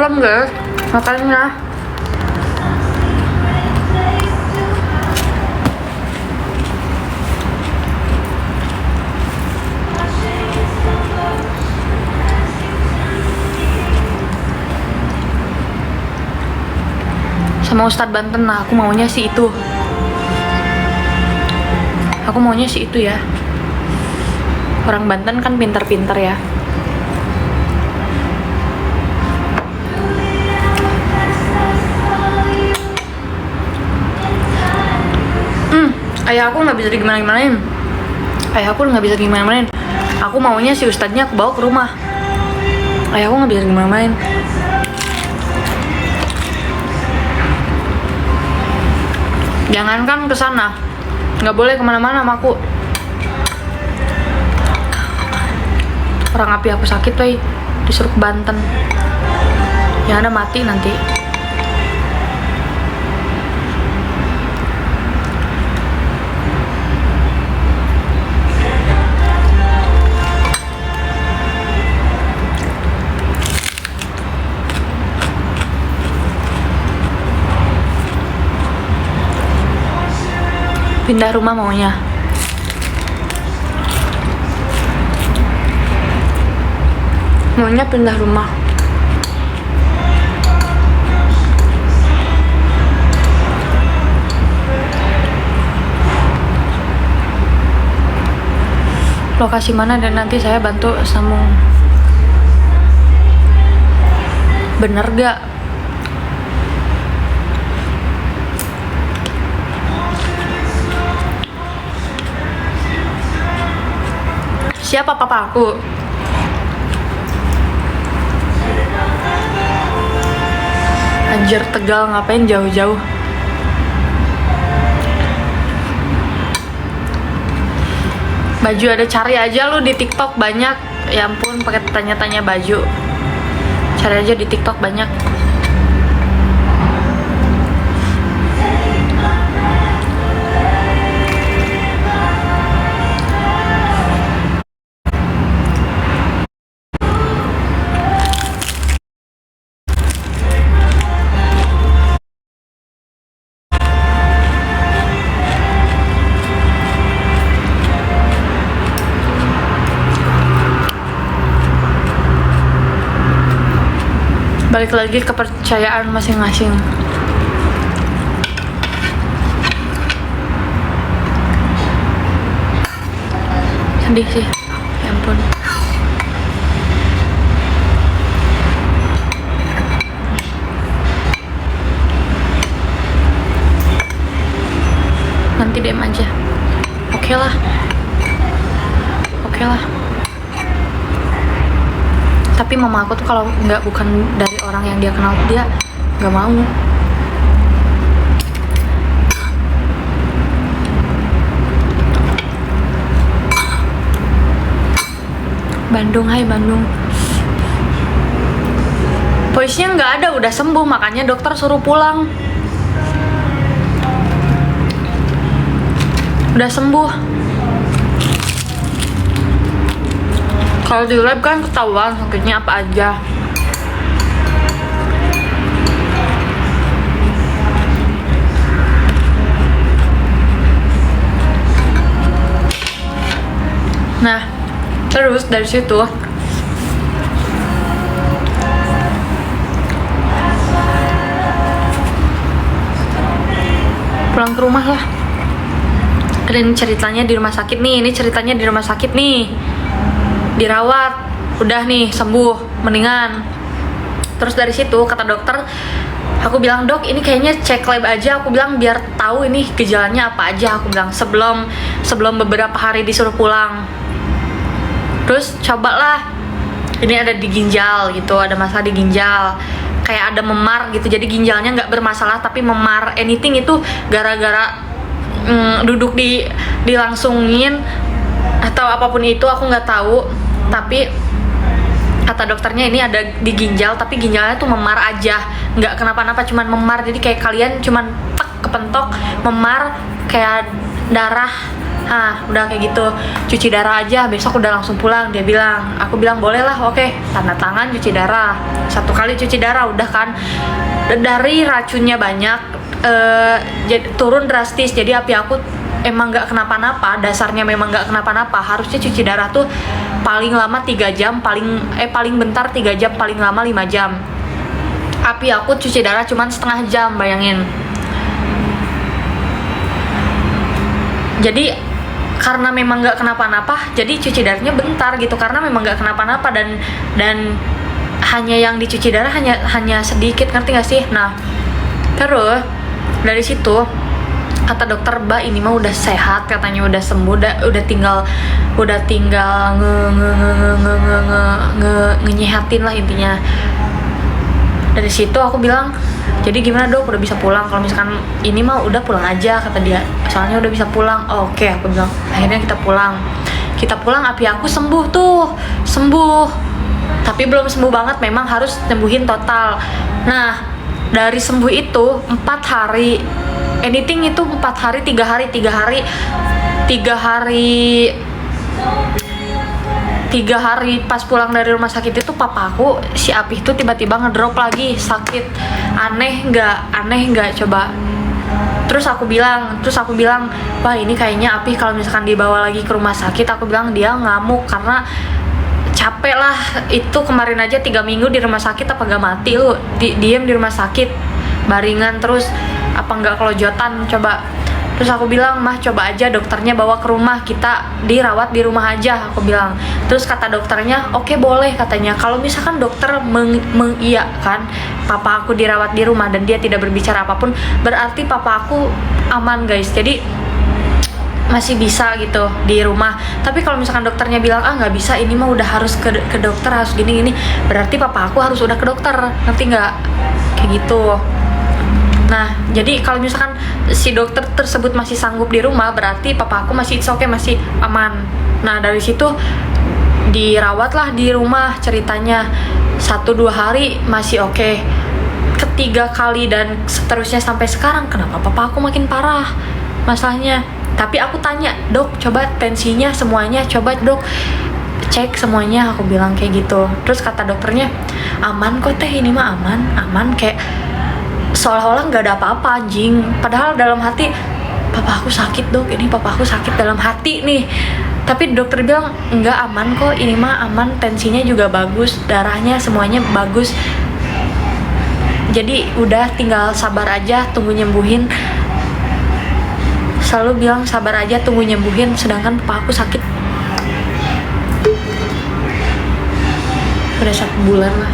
belum guys, makanya sama Ustadz Banten. Nah, aku maunya sih itu. Aku maunya sih itu ya. Orang Banten kan pintar-pintar ya. Ayah aku nggak bisa digimana-gimanain. Ayah aku nggak bisa gimana-gimanain. Aku maunya si Ustadznya aku bawa ke rumah. Ayah aku nggak bisa gimana-gimanain. Jangankan ke sana, nggak boleh kemana-mana sama aku. Orang api aku sakit, woy, disuruh ke Banten. Yang ada mati nanti. Pindah rumah maunya. Maunya pindah rumah. Lokasi mana dan nanti saya bantu sambung. Bener gak? Siapa papa aku? Anjir, Tegal, ngapain jauh-jauh? Baju ada, cari aja lu di TikTok banyak. Ya ampun, pakai tanya-tanya baju. Cari aja di TikTok banyak. Balik lagi ke kepercayaan masing-masing. Sedih sih, ya ampun. Nanti DM aja. Oke lah. Tapi mama aku tuh kalau bukan dari orang yang dia kenal, dia nggak mau. Bandung, hai Bandung. Voice-nya nggak ada, udah sembuh, makanya dokter suruh pulang. Udah sembuh. Kalau di lab kan ketahuan sakitnya apa aja. Nah, terus dari situ pulang ke rumah lah. Dan ceritanya di rumah sakit nih, ini ceritanya di rumah sakit nih. Dirawat, udah nih sembuh, mendingan. Terus dari situ kata dokter, aku bilang, "Dok, ini kayaknya cek lab aja." Aku bilang biar tahu ini gejalanya apa aja. Aku bilang sebelum beberapa hari disuruh pulang. Terus cobalah, ini ada di ginjal gitu, ada masalah di ginjal, kayak ada memar gitu. Jadi ginjalnya nggak bermasalah tapi memar. Anything itu gara-gara duduk dilangsungin atau apapun itu, aku nggak tahu. Tapi kata dokternya ini ada di ginjal, tapi ginjalnya tuh memar aja, nggak kenapa-napa, cuman memar. Jadi kayak kalian cuman tek kepentok, memar, kayak darah Udah kayak gitu, cuci darah aja, besok udah langsung pulang, dia bilang. Aku bilang boleh lah, oke. Tanda tangan cuci darah, 1 kali cuci darah udah kan. Dari racunnya banyak, turun drastis. Jadi api aku emang nggak kenapa-napa, dasarnya memang nggak kenapa-napa. Harusnya cuci darah tuh paling lama 3 jam, paling bentar 3 jam, paling lama 5 jam. Api aku cuci darah cuman setengah jam, bayangin. Jadi karena memang nggak kenapa-napa, jadi cuci darahnya bentar gitu, karena memang nggak kenapa-napa, dan hanya yang dicuci darah hanya sedikit, ngerti nggak sih? Nah, terus dari situ kata dokter, Mbak ini mah udah sehat, katanya udah sembuh, udah tinggal ngenyehatin lah intinya. Dari situ aku bilang, jadi gimana dok, udah bisa pulang? Kalau misalkan ini mah udah pulang aja, kata dia, soalnya udah bisa pulang. Oke, aku bilang. Akhirnya kita pulang, api aku sembuh, tapi belum sembuh banget, memang harus nyembuhin total. Nah, dari sembuh itu 4 hari, anything itu 4 hari, 3 hari pas pulang dari rumah sakit itu, papa aku si Api itu tiba-tiba ngedrop lagi, sakit. Aneh nggak coba? Terus aku bilang, wah ini kayaknya Api kalau misalkan dibawa lagi ke rumah sakit, aku bilang dia ngamuk karena capek lah. Itu kemarin aja 3 minggu di rumah sakit, apa gak mati lu diem di rumah sakit baringan terus, apa nggak kelojotan coba? Terus aku bilang, mah coba aja dokternya bawa ke rumah, kita dirawat di rumah aja, aku bilang. Terus kata dokternya, oke boleh, katanya. Kalau misalkan dokter mengiyakan papa aku dirawat di rumah dan dia tidak berbicara apapun, berarti papa aku aman guys, jadi masih bisa gitu di rumah. Tapi kalau misalkan dokternya bilang, nggak bisa, ini mah udah harus ke dokter, harus gini, berarti papa aku harus udah ke dokter, ngerti nggak? Kayak gitu. Nah, jadi kalau misalkan si dokter tersebut masih sanggup di rumah, berarti papa aku masih oke, masih aman. Nah, dari situ dirawatlah di rumah ceritanya 1-2 hari masih oke. Ketiga kali dan seterusnya sampai sekarang, kenapa papa aku makin parah masalahnya? Tapi aku tanya, dok, coba tensinya semuanya, coba dok cek semuanya, aku bilang kayak gitu. Terus kata dokternya, aman kok teh, ini mah aman, kayak seolah-olah nggak ada apa-apa anjing, padahal dalam hati papa aku sakit dok, ini papa aku sakit dalam hati nih. Tapi dokter bilang nggak, aman kok, ini mah aman, tensinya juga bagus, darahnya semuanya bagus, jadi udah tinggal sabar aja, tunggu nyembuhin. Selalu bilang sabar aja, tunggu nyembuhin, sedangkan papa aku sakit udah 1 bulan lah.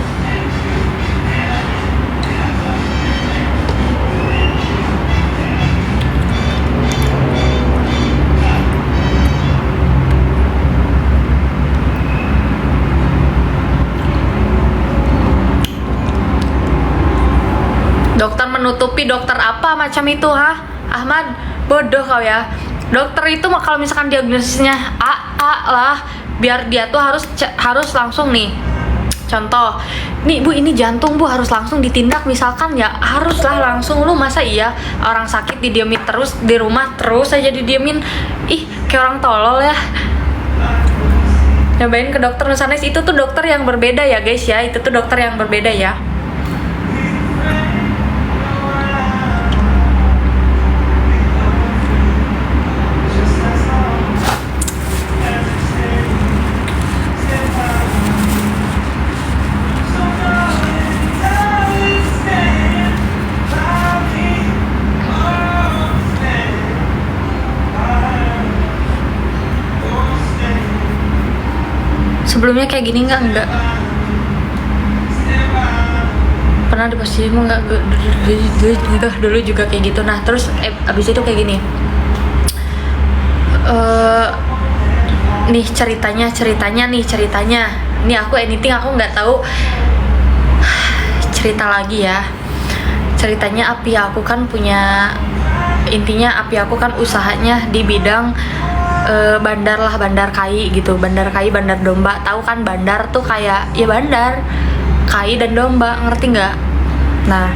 Dokter menutupi, dokter apa macam itu, Ahmad, bodoh kau ya. Dokter itu kalau misalkan diagnosisnya A lah, biar dia tuh harus langsung nih. Contoh, nih bu, ini jantung bu, harus langsung ditindak misalkan, ya haruslah langsung. Lu masa iya orang sakit didiemin terus di rumah, terus aja didiemin? Ih, kayak orang tolol ya. Nyobain ke dokter nusanes, itu tuh dokter yang berbeda ya guys ya, itu tuh dokter yang berbeda ya. Sebelumnya kayak gini enggak pernah di posisimu, enggak dulu juga kayak gitu. Nah terus abis itu kayak gini, nih ceritanya nih, aku anything aku nggak tahu cerita lagi ya. Ceritanya Api aku kan punya, intinya Api aku kan usahanya di bidang bandar lah, bandar kai gitu, bandar kai, bandar domba. Tahu kan bandar tuh kayak ya bandar kai dan domba, ngerti nggak? Nah